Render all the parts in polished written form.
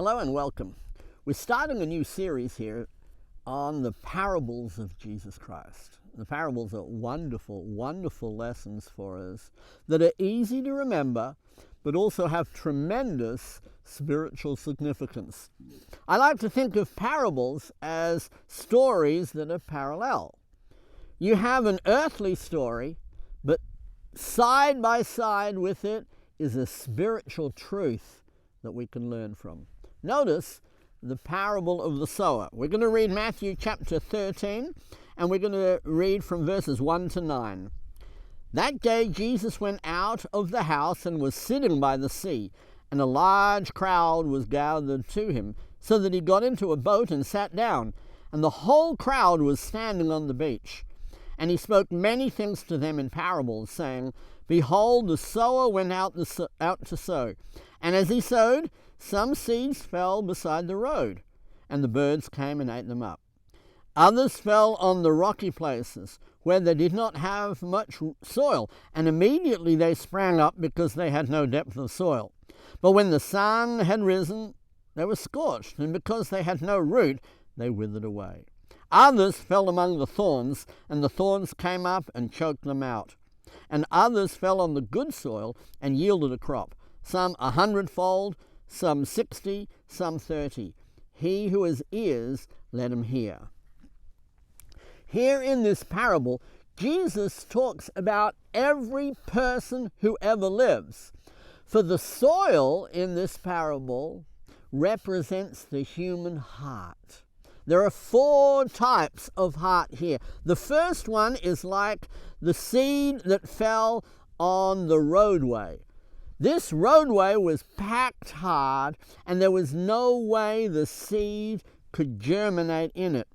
Hello and welcome. We're starting a new series here on the parables of Jesus Christ. The parables are wonderful, wonderful lessons for us that are easy to remember, but also have tremendous spiritual significance. I like to think of parables as stories that are parallel. You have an earthly story, but side by side with it is a spiritual truth that we can learn from. Notice the parable of the sower. We're going to read Matthew chapter 13, and we're going to read from verses 1 to 9. That day Jesus went out of the house and was sitting by the sea, and a large crowd was gathered to him, so that he got into a boat and sat down, and the whole crowd was standing on the beach. And he spoke many things to them in parables, saying, Behold, the sower went out to sow. And as he sowed, some seeds fell beside the road, and the birds came and ate them up. Others fell on the rocky places, where they did not have much soil, and immediately they sprang up because they had no depth of soil. But when the sun had risen, they were scorched, and because they had no root, they withered away. Others fell among the thorns, and the thorns came up and choked them out. And others fell on the good soil and yielded a crop, some 100-fold, some 60, some 30. He who has ears, let him hear. Here in this parable, Jesus talks about every person who ever lives. For the soil in this parable represents the human heart. There are 4 types of heart here. The first one is like the seed that fell on the roadway. This roadway was packed hard, and there was no way the seed could germinate in it.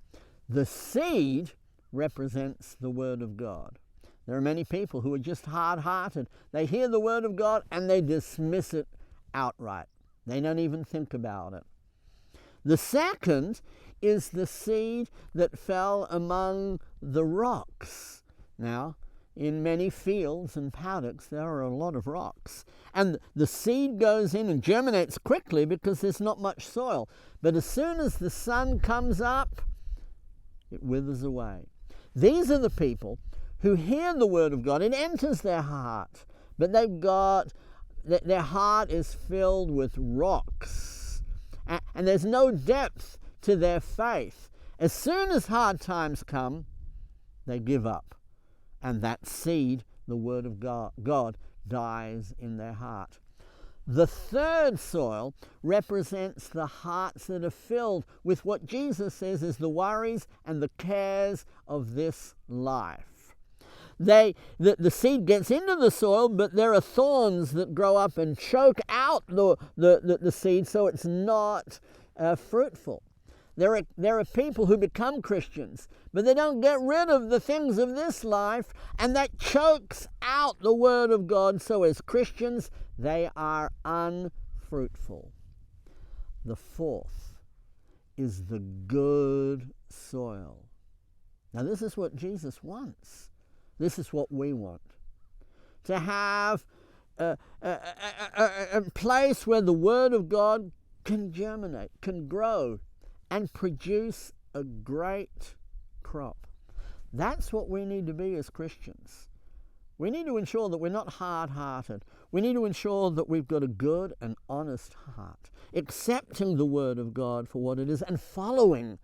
The seed represents the Word of God. There are many people who are just hard-hearted. They hear the Word of God and they dismiss it outright. They don't even think about it. The second is the seed that fell among the rocks. Now, in many fields and paddocks, there are a lot of rocks. And the seed goes in and germinates quickly because there's not much soil. But as soon as the sun comes up, it withers away. These are the people who hear the Word of God. It enters their heart. But their heart is filled with rocks. And there's no depth to their faith. As soon as hard times come, they give up. And that seed, the Word of God, dies in their heart. The third soil represents the hearts that are filled with what Jesus says is the worries and the cares of this life. The seed gets into the soil, but there are thorns that grow up and choke out the seed, so it's not fruitful. There are people who become Christians, but they don't get rid of the things of this life, and that chokes out the Word of God. So as Christians, they are unfruitful. The fourth is the good soil. Now this is what Jesus wants. This is what we want. To have a place where the Word of God can germinate, can grow, and produce a great crop. That's what we need to be as Christians. We need to ensure that we're not hard-hearted. We need to ensure that we've got a good and honest heart, accepting the Word of God for what it is and following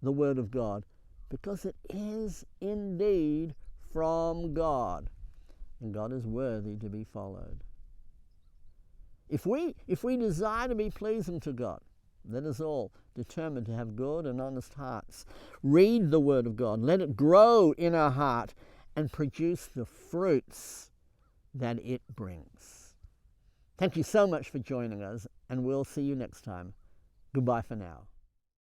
the Word of God, because it is indeed from God, and God is worthy to be followed. If we desire to be pleasing to God, let us all determine to have good and honest hearts. Read the Word of God. Let it grow in our heart and produce the fruits that it brings. Thank you so much for joining us, and we'll see you next time. Goodbye for now.